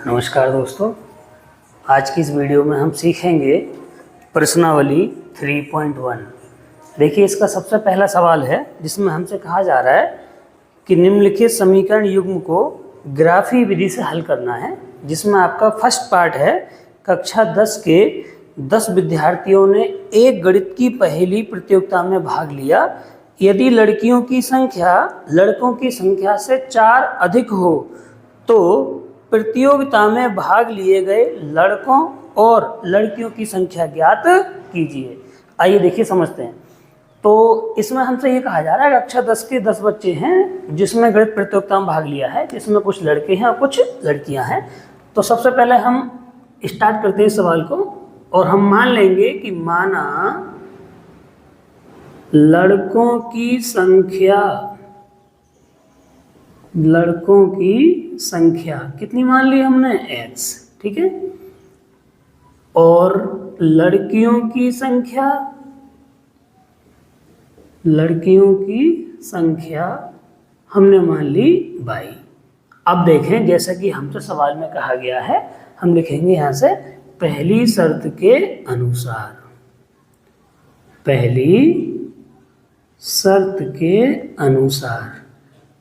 नमस्कार दोस्तों, आज की इस वीडियो में हम सीखेंगे प्रश्नावली 3.1। देखिए, इसका सबसे पहला सवाल है जिसमें हमसे कहा जा रहा है कि निम्नलिखित समीकरण युग्म को ग्राफी विधि से हल करना है। जिसमें आपका फर्स्ट पार्ट है, कक्षा 10 के 10 विद्यार्थियों ने एक गणित की पहेली प्रतियोगिता में भाग लिया। यदि लड़कियों की संख्या लड़कों की संख्या से 4 अधिक हो तो प्रतियोगिता में भाग लिए गए लड़कों और लड़कियों की संख्या ज्ञात कीजिए। आइए देखिए समझते हैं। तो इसमें हमसे ये कहा जा रहा है कक्षा 10 के 10 बच्चे हैं जिसमें गणित प्रतियोगिता में भाग लिया है, जिसमें कुछ लड़के हैं और कुछ लड़कियां हैं। तो सबसे पहले हम स्टार्ट करते हैं इस सवाल को और हम मान लेंगे कि माना लड़कों की संख्या कितनी मान ली हमने, x, ठीक है। और लड़कियों की संख्या हमने मान ली y। अब देखें, जैसा कि हमसे सवाल में कहा गया है, हम लिखेंगे यहां से पहली शर्त के अनुसार।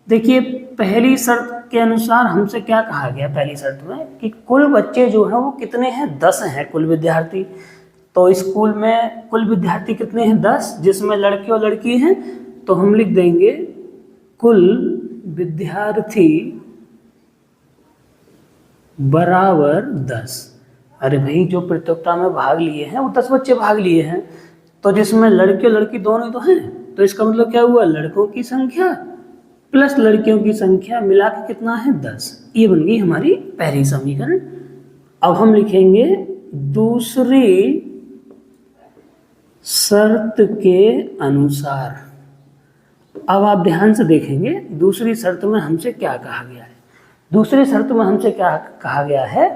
देखिए, पहली शर्त के अनुसार हमसे क्या कहा गया पहली शर्त में कि कुल बच्चे जो हैं वो कितने हैं, 10 हैं कुल विद्यार्थी। तो स्कूल में कुल विद्यार्थी कितने हैं, 10, जिसमें लड़के और लड़की हैं। तो हम लिख देंगे कुल विद्यार्थी बराबर 10। अरे भाई, जो प्रतियोगिता में भाग लिए हैं वो 10 बच्चे भाग लिए हैं, तो जिसमें लड़के और लड़की दोनों तो हैं। तो इसका मतलब क्या हुआ, लड़कों की संख्या प्लस लड़कियों की संख्या मिला के कितना है, 10। ये बन गई हमारी पहली समीकरण। अब हम लिखेंगे दूसरी शर्त के अनुसार। अब आप ध्यान से देखेंगे दूसरी शर्त में हमसे क्या कहा गया है। दूसरी शर्त में हमसे क्या कहा गया है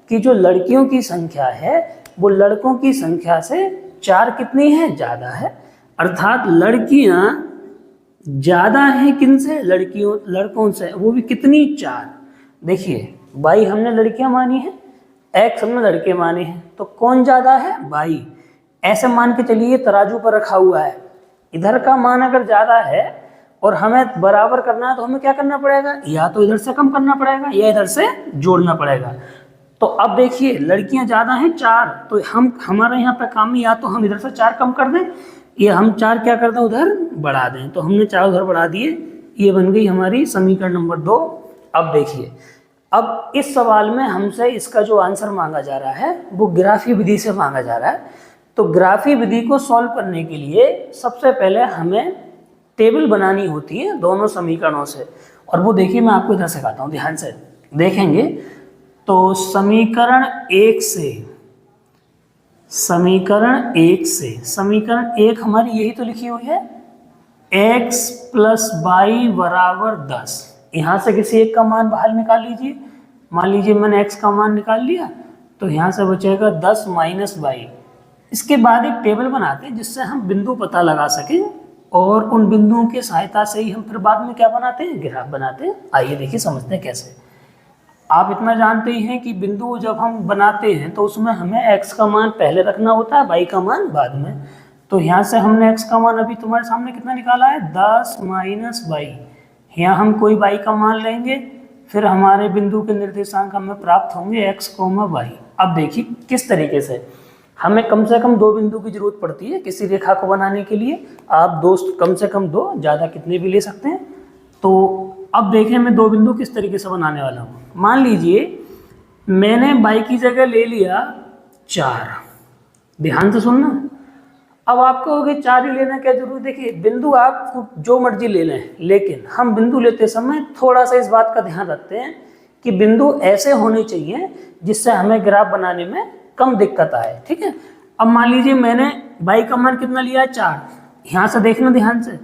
कि जो लड़कियों की संख्या है वो लड़कों की संख्या से 4 कितनी है, ज़्यादा है। अर्थात लड़कियां ज़्यादा हैं किनसे, लड़कों से, वो भी कितनी, 4। देखिए, y हमने लड़कियां मानी है, x हमने लड़के माने हैं, तो कौन ज़्यादा है, y। ऐसे मान के चलिए तराजू पर रखा हुआ है, इधर का मान अगर ज़्यादा है और हमें बराबर करना है तो हमें क्या करना पड़ेगा, या तो इधर से कम करना पड़ेगा या इधर से जोड़ना पड़ेगा। तो अब देखिए, लड़कियां ज़्यादा हैं 4, तो हमारे यहाँ पे काम में या तो हम इधर से 4 कम कर दें या हम 4 क्या कर दें, उधर बढ़ा दें। तो हमने 4 उधर बढ़ा दिए, ये बन गई हमारी समीकरण नंबर 2। अब देखिए, अब इस सवाल में हमसे इसका जो आंसर मांगा जा रहा है वो ग्राफी विधि से मांगा जा रहा है। तो ग्राफी विधि को सॉल्व करने के लिए सबसे पहले हमें टेबल बनानी होती है दोनों समीकरणों से। और वो देखिए, मैं आपको इधर सिखाता हूँ, ध्यान से देखेंगे। तो समीकरण 1 हमारी यही तो लिखी हुई है, x + y बराबर 10। यहाँ से किसी एक का मान बाहर निकाल लीजिए। मान लीजिए मैंने x का मान निकाल लिया, तो यहाँ से बचेगा 10 - y। इसके बाद एक टेबल बनाते हैं जिससे हम बिंदु पता लगा सकें, और उन बिंदुओं की सहायता से ही हम फिर बाद में क्या बनाते हैं, ग्राफ बनाते हैं। आइए देखिए समझते हैं कैसे। आप इतना जानते ही हैं कि बिंदु जब हम बनाते हैं तो उसमें हमें x का मान पहले रखना होता है, y का मान बाद में। तो यहाँ से हमने x का मान अभी तुम्हारे सामने कितना निकाला है, 10 - y। यहाँ हम कोई y का मान लेंगे, फिर हमारे बिंदु के निर्देशांक हमें प्राप्त होंगे x, y। अब देखिए किस तरीके से हमें कम से कम 2 बिंदु की जरूरत पड़ती है किसी रेखा को बनाने के लिए। आप दोस्त कम से कम 2, ज़्यादा कितने भी ले सकते हैं। तो अब देखें, मैं 2 बिंदु किस तरीके से बनाने वाला हूँ। मान लीजिए मैंने y की जगह ले लिया 4, ध्यान से सुनना। अब आपको कहोगे 4 ही लेना क्या जरूरी। देखिए, बिंदु आप जो मर्जी ले लें, लेकिन हम बिंदु लेते समय थोड़ा सा इस बात का ध्यान रखते हैं कि बिंदु ऐसे होने चाहिए जिससे हमें ग्राफ बनाने में कम दिक्कत आए, ठीक है। अब मान लीजिए मैंने y का मान कितना लिया है, 4। यहाँ से देखना ध्यान से,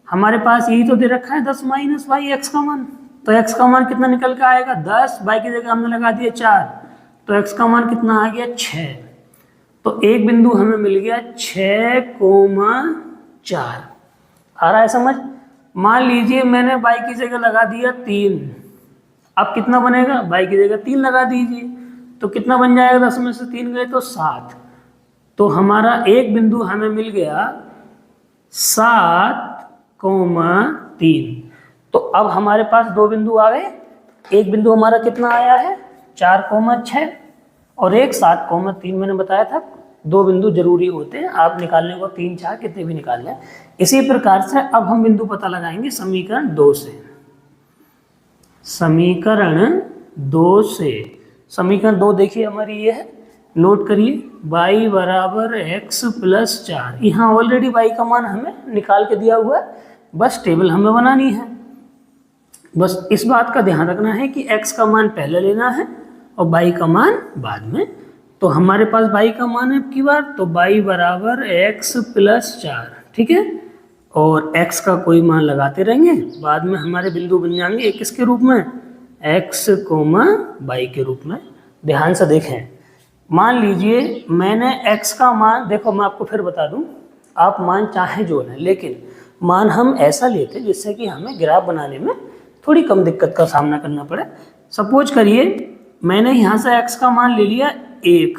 हमारे पास यही तो दे रखा है 10 - y, x का मान। तो x का मान कितना निकल के आएगा, 10। y की जगह हमने लगा दिया 4, तो x का मान कितना आ गया, 6। तो एक बिंदु हमें मिल गया 6,4। आ रहा है समझ। मान लीजिए मैंने y की जगह लगा दिया 3, अब कितना बनेगा, बाई की जगह 3 लगा दीजिए, तो कितना बन जाएगा, 10 में से 3 गए तो 7। तो हमारा एक बिंदु हमें मिल गया 7,3। तो अब हमारे पास दो बिंदु आ गए। एक बिंदु हमारा कितना आया है 4,6 और एक 7,3। मैंने बताया था दो बिंदु जरूरी होते हैं, आप निकालने को 3 4 कितने भी निकाल लें। इसी प्रकार से अब हम बिंदु पता लगाएंगे समीकरण 2 से। समीकरण 2 से, समीकरण 2 देखिए हमारी ये है, नोट करिए, y बराबर x प्लस 4। यहाँ ऑलरेडी y का मान हमें निकाल के दिया हुआ है, बस टेबल हमें बनानी है। बस इस बात का ध्यान रखना है कि x का मान पहले लेना है और y का मान बाद में। तो हमारे पास y का मान है अब की बार, तो y बराबर x प्लस 4, ठीक है। और x का कोई मान लगाते रहेंगे, बाद में हमारे बिंदु बन जाएंगे एक किसके रूप में, x, y के रूप में। ध्यान से देखें, मान लीजिए मैंने x का मान, देखो मैं आपको फिर बता दूं, आप मान चाहे जो लें, लेकिन मान हम ऐसा लेते जिससे कि हमें ग्राफ बनाने में थोड़ी कम दिक्कत का सामना करना पड़े। सपोज करिए मैंने यहाँ से x का मान ले लिया 1,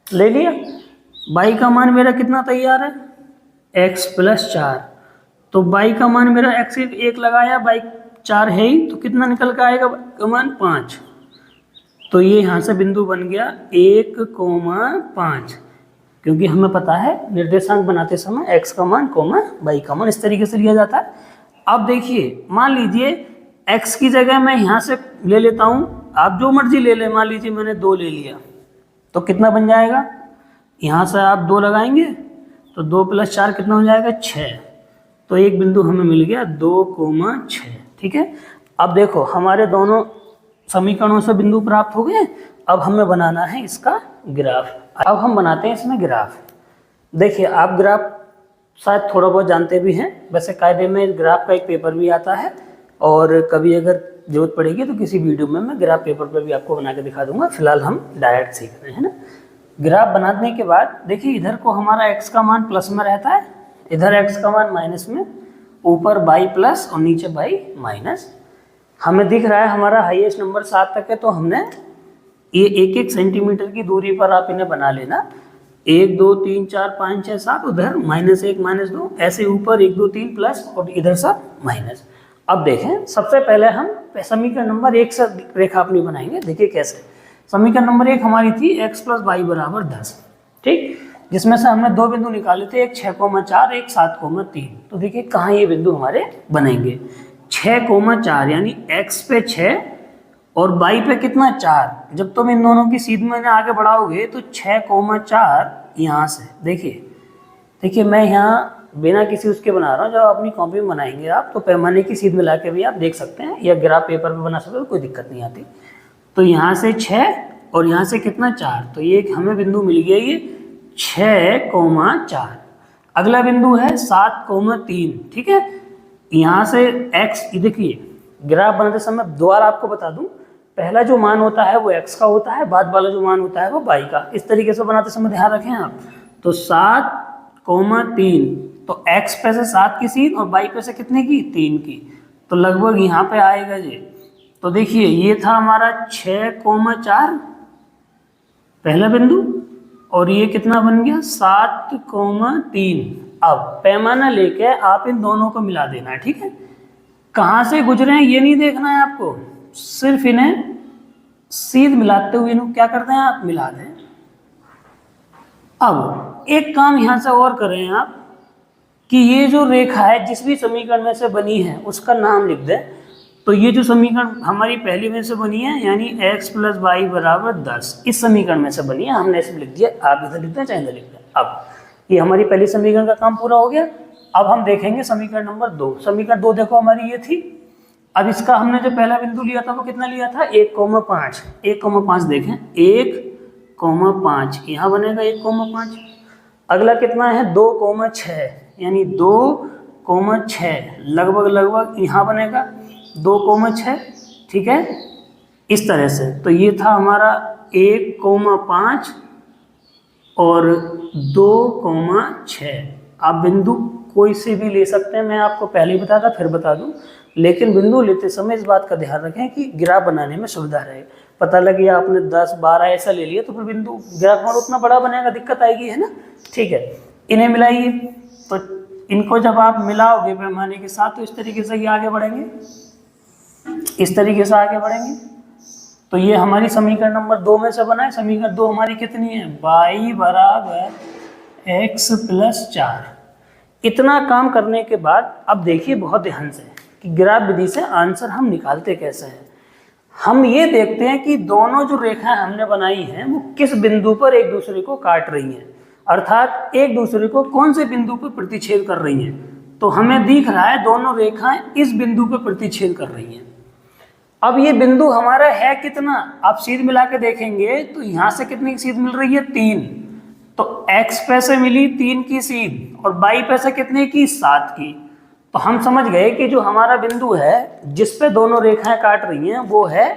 ले लिया, y का मान मेरा कितना तैयार है x प्लस 4, तो y का मान मेरा x 1 लगाया, y 4 है ही, तो कितना निकल के आएगा का मान 5। तो ये यहाँ से बिंदु बन गया 1,5, क्योंकि हमें पता है निर्देशांक बनाते समय x का मान y का मान इस तरीके से लिया जाता है। अब देखिए मान लीजिए x की जगह मैं यहाँ से ले लेता हूँ, आप जो मर्जी ले लें, मान लीजिए मैंने 2 ले लिया, तो कितना बन जाएगा, यहाँ से आप 2 लगाएंगे तो 2 प्लस 4 कितना हो जाएगा 6। तो एक बिंदु हमें मिल गया 2,6, ठीक है। अब देखो हमारे दोनों समीकरणों से बिंदु प्राप्त हो गए। अब हमें बनाना है इसका ग्राफ। अब हम बनाते हैं इसमें ग्राफ। देखिए आप ग्राफ शायद थोड़ा बहुत जानते भी हैं, वैसे कायदे में ग्राफ का एक पेपर भी आता है, और कभी अगर जरूरत पड़ेगी तो किसी वीडियो में मैं ग्राफ पेपर पर भी आपको बना के दिखा दूंगा। फिलहाल हम डायरेक्ट सीख रहे हैं ना। ग्राफ बनाने के बाद देखिए इधर को हमारा x का मान प्लस में रहता है, इधर x का मान माइनस में, ऊपर y प्लस और नीचे y माइनस। हमें दिख रहा है हमारा हाईएस्ट नंबर 7 तक है, तो हमने ये 1-1 सेंटीमीटर की दूरी पर आप इन्हें बना लेना। 1 2 3 4 5 6 7, उधर -1 -2, ऐसे ऊपर 1 2 3 प्लस और इधर सब माइनस। अब देखें सबसे पहले हम समीकरण नंबर 1 से रेखा अपनी बनाएंगे। देखिए कैसे, समीकरण नंबर 1 हमारी थी x प्लस y बराबर 10, ठीक, जिसमें से हमने दो बिंदु निकाले थे, एक 6,4 एक 7,3। तो देखिए कहाँ ये बिंदु हमारे बनेंगे, 6,4 यानी x पे 6 और y पे कितना 4। जब तुम इन दोनों की सीध में आगे बढ़ाओगे तो 6,4 यहाँ से, देखिए मैं यहाँ बिना किसी उसके बना रहा हूँ, जब अपनी कॉपी में बनाएंगे आप तो पैमाने की सीध मिला के भी आप देख सकते हैं, या ग्राफ पेपर पे बना सकते हो, कोई दिक्कत नहीं आती। तो यहाँ से 6 और यहाँ से कितना 4, तो ये हमें बिंदु मिल गया ये 6,4। अगला बिंदु है 7,3, ठीक है। यहाँ से x, देखिए ग्राफ बनाते समय दोबारा आपको बता दूं, पहला जो मान होता है वो x का होता है, बाद वाला जो मान होता है वो y का। इस तरीके से बनाते समय ध्यान रखें आप। तो 7,3, तो x पे से 7 की सीध और y पे से कितने की 3 की, तो लगभग यहाँ पे आएगा ये। तो देखिए ये था हमारा 6,4 पहला बिंदु, और ये कितना बन गया 7,3। अब पैमाना लेके आप इन दोनों को मिला देना है, ठीक है। कहाँ से गुजरे हैं ये नहीं देखना है आपको, सिर्फ इन्हें सीध मिलाते हुए इन्हें क्या करते हैं आप, मिला दें। अब एक काम यहाँ से और करें आप कि ये जो रेखा है जिस भी समीकरण में से बनी है उसका नाम लिख दें। तो ये जो समीकरण हमारी पहली में से बनी है यानी x प्लस वाई बराबर 10, इस समीकरण में से बनी है, हमने इसे लिख दिया। आप इधर लिख दें चाहे इधर लिख दें। अब ये हमारी पहली समीकरण का काम पूरा हो गया। अब हम देखेंगे समीकरण नंबर 2। समीकरण 2 देखो हमारी ये थी। अब इसका हमने जो पहला बिंदु लिया था वो कितना लिया था 1,5। 1,5 देखें 1,5 यहाँ बनेगा 1,5। अगला कितना है 2,6 यानी 2,6 लगभग यहाँ बनेगा 2,6, ठीक है, इस तरह से। तो ये था हमारा 1,5 और 2,6। आप बिंदु कोई से भी ले सकते हैं, मैं आपको पहले ही बताया था फिर बता दूं। लेकिन बिंदु लेते समय इस बात का ध्यान रखें कि ग्राफ बनाने में सुविधा रहे। पता लगे आपने 10, 12 ऐसा ले लिया तो फिर बिंदु ग्राफ हमारा उतना बड़ा बनेगा, दिक्कत आएगी, है ना। ठीक है, इन्हें मिलाइए, तो इनको जब आप मिलाओगे पैमाने के साथ तो इस तरीके से ये आगे बढ़ेंगे, इस तरीके से आगे बढ़ेंगे। तो ये हमारी समीकरण नंबर 2 में से बना है। समीकरण 2 हमारी कितनी है, y बराबर x + 4। इतना काम करने के बाद अब देखिए बहुत ध्यान से कि ग्राफ विधि से आंसर हम निकालते कैसे हैं। हम ये देखते हैं कि दोनों जो रेखाएं हमने बनाई हैं वो किस बिंदु पर एक दूसरे को काट रही हैं, अर्थात एक दूसरे को कौन से बिंदु पर प्रतिच्छेद कर रही हैं। तो हमें दिख रहा है दोनों रेखाएं इस बिंदु पर प्रतिच्छेद कर रही हैं। अब ये बिंदु हमारा है कितना, आप सीध मिला के देखेंगे तो यहाँ से कितनी की सीध मिल रही है, 3। तो x पैसे मिली 3 की सीध और y पैसे कितने की, 7 की। तो हम समझ गए कि जो हमारा बिंदु है जिस पे दोनों रेखाएं काट रही हैं वो है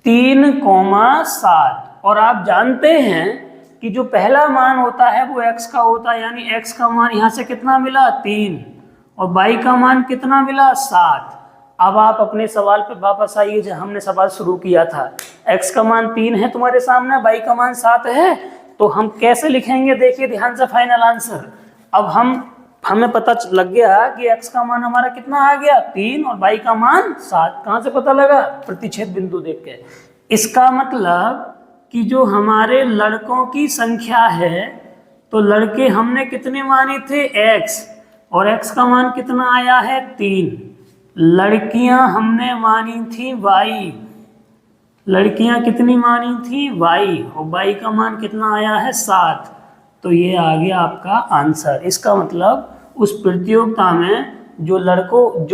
3,7। और आप जानते हैं कि जो पहला मान होता है वो x का होता है, यानी x का मान यहाँ से कितना मिला, 3, और y का मान कितना मिला, 7। अब आप अपने सवाल पे वापस आइए, जो हमने सवाल शुरू किया था। x का मान 3 है तुम्हारे सामने, y का मान 7 है, तो हम कैसे लिखेंगे, देखिए ध्यान से फाइनल आंसर। अब हमें पता लग गया कि x का मान हमारा कितना आ गया, 3, और y का मान 7। कहाँ से पता लगा, प्रतिच्छेद बिंदु देख के। इसका मतलब कि जो हमारे लड़कों की संख्या है, तो लड़के हमने कितने माने थे, x, और x का मान कितना आया है, 3। लड़कियां हमने मानी थी y, लड़कियां कितनी मानी थी, y, और y का मान कितना आया है, 7। तो ये आ गया आपका आंसर। इसका मतलब उस प्रतियोगिता में जो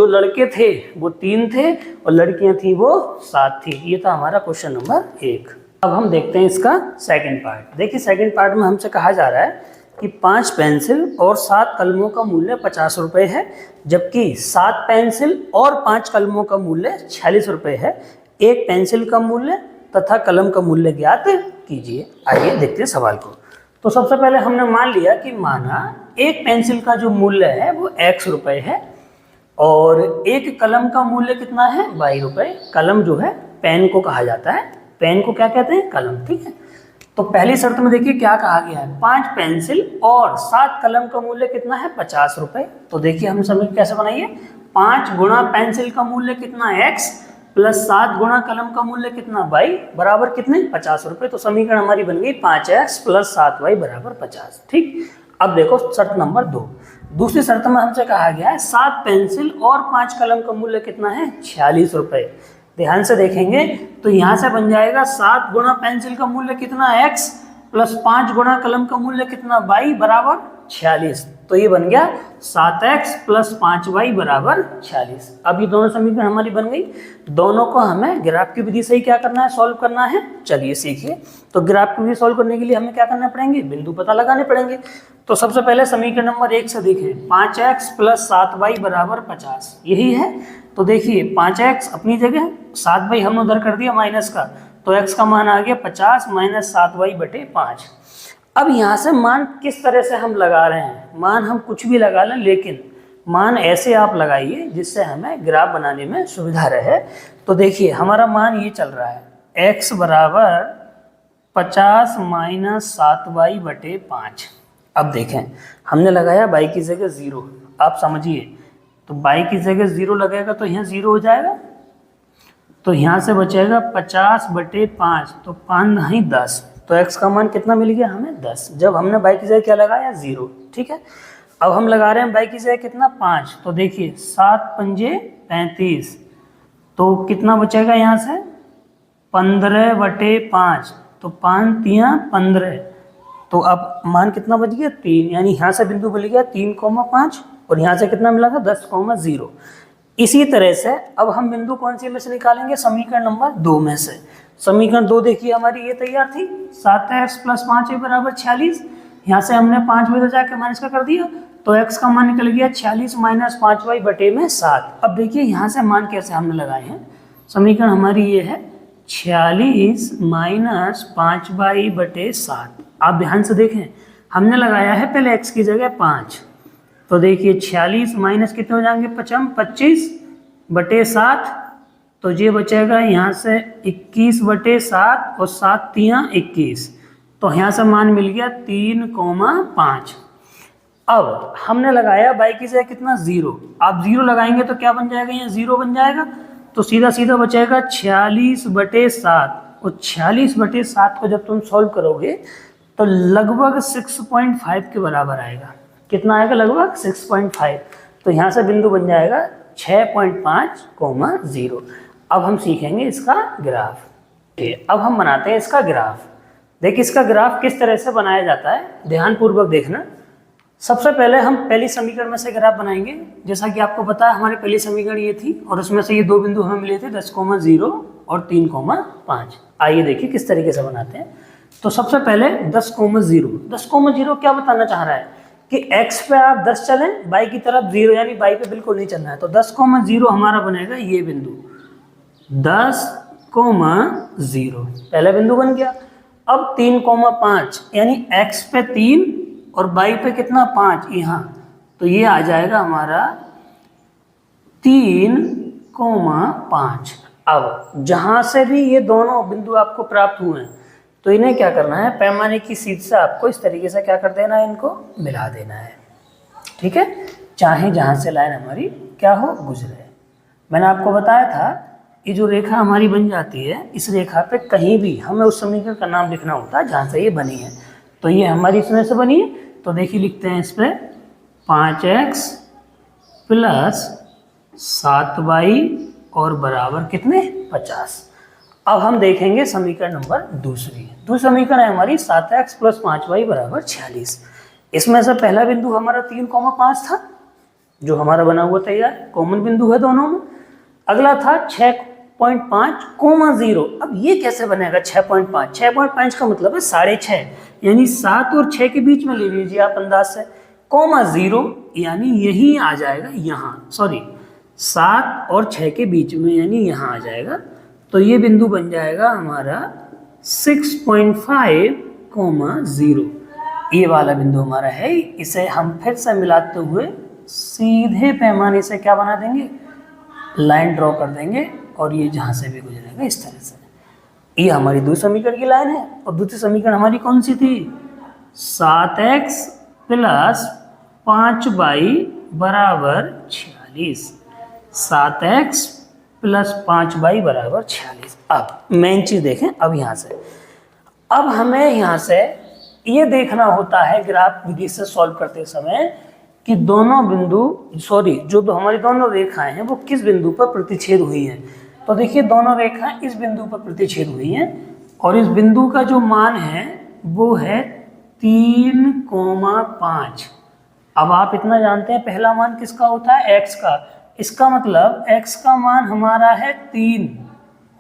लड़के थे वो 3 थे और लड़कियां थी वो 7 थी। ये था हमारा क्वेश्चन नंबर 1। अब हम देखते हैं इसका सेकंड पार्ट। देखिए सेकंड पार्ट में हमसे कहा जा रहा है कि 5 पेंसिल और 7 कलमों का मूल्य 50 रुपये है, जबकि 7 पेंसिल और 5 कलमों का मूल्य 46 रुपये है। एक पेंसिल का मूल्य तथा कलम का मूल्य ज्ञात कीजिए। आइए देखते हैं सवाल को। तो सबसे पहले हमने मान लिया कि माना एक पेंसिल का जो मूल्य है वो x रुपये है और एक कलम का मूल्य कितना है, y रुपये। कलम जो है पेन को कहा जाता है, पेन को क्या कहते हैं, कलम। ठीक है, तो पहली शर्त में देखिए क्या कहा गया है, 5 पेंसिल और 7 कलम का मूल्य कितना है, 50 रुपये। तो देखिए हम समझ कैसे बनाइए, 5 गुणा पेंसिल का मूल्य कितना x प्लस 7 गुणा कलम का मूल्य कितना y बराबर कितने, 50 रुपये। तो समीकरण हमारी बन गई 5x प्लस 7y बराबर 50। ठीक, अब देखो शर्त नंबर 2। दूसरी शर्त में हमसे कहा गया है 7 पेंसिल और 5 कलम का मूल्य कितना है, 46 रुपये। ध्यान से देखेंगे तो यहाँ से बन जाएगा 7 गुणा पेंसिल का मूल्य कितना x प्लस 5 गुणा कलम का मूल्य कितना y बराबर 46। तो ये बन गया 7x प्लस 5y बराबर 46। अब ये दोनों समीकरण हमारी बन गई। दोनों को हमें ग्राफ की विधि से ही क्या करना है, सॉल्व करना है। चलिए सीखिए। तो ग्राफ की विधि सॉल्व करने के लिए हमें क्या करना पड़ेंगे, बिंदु पता लगाने पड़ेंगे। तो सबसे पहले समीकरण नंबर 1 से देखें, 5x प्लस 7y बराबर 50, यही है। तो देखिए 5x अपनी जगह, 7y हमने उधर कर दिया माइनस का, तो x का मान आ गया 50 माइनस 7y बटे 5। अब यहाँ से मान किस तरह से हम लगा रहे हैं, मान हम कुछ भी लगा लें, लेकिन मान ऐसे आप लगाइए जिससे हमें ग्राफ बनाने में सुविधा रहे। तो देखिए हमारा मान ये चल रहा है, x बराबर 50 माइनस 7y बटे 5। अब देखें हमने लगाया y की जगह 0, आप समझिए। तो y की जगह 0 लगेगा तो यहाँ 0 हो जाएगा, तो यहाँ से बचेगा 50 बटे 5, तो 5 नहीं 10। तो x का मान कितना मिल गया हमें, 10, जब हमने y की जगह क्या लगाया, 0। ठीक है, अब हम लगा रहे हैं y की जगह कितना, 5। तो देखिए 7 पंजे 35, तो कितना बचेगा यहाँ से, 15 बटे 5, तो 5 तियाँ 15। तो अब मान कितना बच गया, 3, यानी यहाँ से बिंदु मिल गया 3,5 और यहाँ से कितना मिला था, 10,0। इसी तरह से अब हम बिंदु कौन सी में से निकालेंगे, समीकरण नंबर 2 में से। समीकरण 2 देखिए हमारी ये तैयार थी, 7x प्लस 5y बराबर 46। यहाँ से हमने 5 में जाकर माइनस का कर दिया, तो x का मान निकल गया 46 माइनस 5y बटे में 7। अब देखिए यहाँ से मान कैसे हमने लगाए हैं, समीकरण हमारी ये है 46 माइनस 5y बटे 7। आप ध्यान से देखें, हमने लगाया है पहले x की जगह 5, तो देखिए 46 माइनस कितने हो जाएंगे पचम 25/7, तो ये बचेगा यहाँ से 21/7 और 7 तियाँ 21, तो यहाँ से मान मिल गया 3,5। अब हमने लगाया बाई की जगह कितना 0, आप 0 लगाएंगे तो क्या बन जाएगा, यहाँ 0 बन जाएगा, तो सीधा सीधा बचेगा 46/7, और 46/7 को जब तुम सॉल्व करोगे तो लगभग 6.5 के बराबर आएगा। कितना आएगा, लगभग 6.5, तो यहाँ से बिंदु बन जाएगा 6.5, 0। अब हम सीखेंगे इसका ग्राफ। अब हम बनाते हैं इसका ग्राफ। देखिए इसका ग्राफ किस तरह से बनाया जाता है, ध्यानपूर्वक देखना। सबसे पहले हम पहली समीकरण में से ग्राफ बनाएंगे। जैसा कि आपको पता है हमारी पहली समीकरण ये थी, और उसमें से ये दो बिंदु हमें मिले थे 10,0 और 3,5। आइए देखिए किस तरीके से बनाते हैं। तो सबसे पहले 10,0 क्या बताना चाह रहा है कि x पे आप 10 चलें, y की तरफ 0, यानी y पे बिल्कुल नहीं चलना है। तो 10,0 हमारा बनेगा ये बिंदु 10,0, पहला बिंदु बन गया। अब 3,5 यानी x पे 3 और y पे कितना 5 यहाँ, तो ये आ जाएगा हमारा 3,5। अब जहाँ से भी ये दोनों बिंदु आपको प्राप्त हुए हैं तो इन्हें क्या करना है, पैमाने की सीध से आपको इस तरीके से क्या कर देना है, इनको मिला देना है। ठीक है, चाहे जहाँ से लाइन हमारी क्या हो गुजरे। मैंने आपको बताया था ये जो रेखा हमारी बन जाती है, इस रेखा पे कहीं भी हमें उस समीकरण का नाम लिखना होता है जहाँ से ये बनी है। तो ये हमारी इसमें से बनी है, तो देखिए लिखते हैं इस पर 5x + 7y और बराबर कितने 50। अब हम देखेंगे समीकरण नंबर दूसरी समीकरण है हमारी 7x + 5y बराबर 46। इसमें से पहला बिंदु हमारा 3,5 था जो हमारा बना हुआ तैयार, कॉमन बिंदु है दोनों में। अगला था 6.5, 0। अब ये कैसे बनेगा 6.5? 6.5 का मतलब है 6.5, यानी 7 और 6 के बीच में ले लीजिए आप अंदाज से, 0 यानी यही आ जाएगा यहाँ, सॉरी 7 और 6 के बीच में यानी यहाँ आ जाएगा। तो ये बिंदु बन जाएगा हमारा 6.5, 0। ये वाला बिंदु हमारा है। इसे हम फिर से मिलाते हुए सीधे पैमाने से क्या बना देंगे, लाइन ड्रॉ कर देंगे, और ये जहाँ से भी गुजरेगा इस तरह से। ये हमारी दूसरी समीकरण की लाइन है, और दूसरी समीकरण हमारी कौन सी थी, 7x + 5y बराबर 46। 7x + 5y बराबर 46। अब मेन चीज़ देखें, अब यहाँ से अब हमें यहाँ से ये देखना होता है ग्राफ विधि से सॉल्व करते समय कि दोनों बिंदु जो हमारी दोनों रेखाएं हैं वो किस बिंदु पर प्रतिच्छेद हुई हैं। तो देखिए दोनों रेखाएं इस बिंदु पर प्रतिच्छेद हुई हैं, और इस बिंदु का जो मान है वो है 3,5। अब आप इतना जानते हैं पहला मान किसका होता है, x का। इसका मतलब x का मान हमारा है 3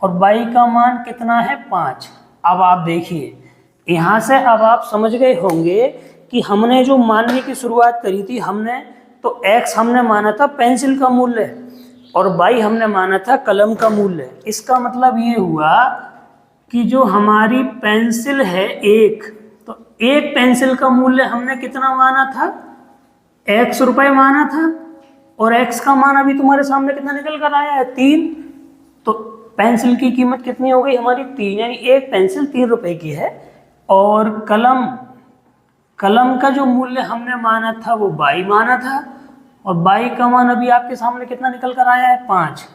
और y का मान कितना है 5। अब आप देखिए यहाँ से अब आप समझ गए होंगे कि हमने जो मानने की शुरुआत करी थी हमने, तो x हमने माना था पेंसिल का मूल्य और y हमने माना था कलम का मूल्य। इसका मतलब ये हुआ कि जो हमारी पेंसिल है तो एक पेंसिल का मूल्य हमने कितना माना था, x रुपए माना था, और x का मान अभी तुम्हारे सामने कितना निकल कर आया है 3। तो पेंसिल की कीमत कितनी हो गई हमारी 3, यानी एक पेंसिल 3 रुपए की है। और कलम का जो मूल्य हमने माना था वो y माना था, और y का मान अभी आपके सामने कितना निकल कर आया है 5।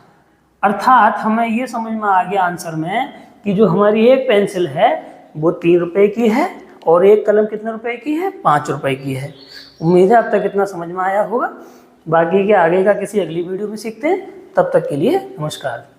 अर्थात हमें ये समझ में आ गया आंसर में कि जो हमारी एक पेंसिल है वो 3 रुपए की है और एक कलम कितने रुपए की है, 5 रुपए की है। उम्मीद है अब तक इतना समझ में आया होगा। बाकी के आगे का किसी अगली वीडियो में सीखते हैं, तब तक के लिए नमस्कार।